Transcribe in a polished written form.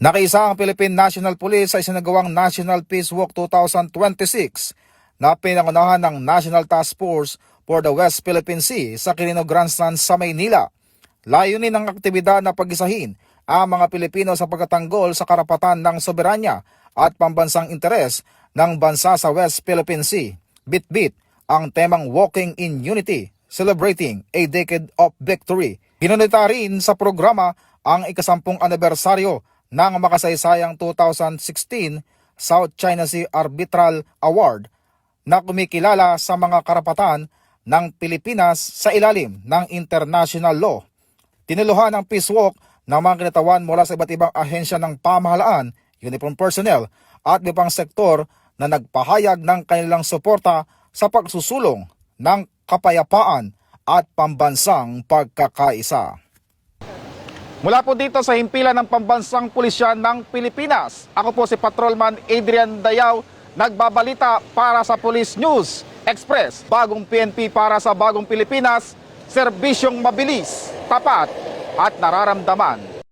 Nakiisa ang Philippine National Police sa isinagawang National Peace Walk 2026 na pinangunahan ng National Task Force for the West Philippine Sea sa Quirino Grandstand sa Maynila. Layunin ng aktibidad na pag-isahin ang mga Pilipino sa pagtatanggol sa karapatan ng soberanya at pambansang interes ng bansa sa West Philippine Sea. Bit-bit ang temang Walking in Unity, Celebrating a Decade of Victory. Pinunita rin sa programa ang ika-10 anibersaryo ng makasaysayang 2016 South China Sea Arbitral Award na kumikilala sa mga karapatan ng Pilipinas sa ilalim ng international law. Tinuluhan ng Peace Walk ng mga kinatawan mula sa iba't ibang ahensya ng pamahalaan, uniform personnel at ibang sektor na nagpahayag ng kanilang suporta sa pagsusulong ng kapayapaan at pambansang pagkakaisa. Mula po dito sa himpilan ng Pambansang Pulisya ng Pilipinas, ako po si Patrolman Adrian Dayaw, nagbabalita para sa Police News Express. Bagong PNP para sa bagong Pilipinas, serbisyong mabilis, tapat at nararamdaman.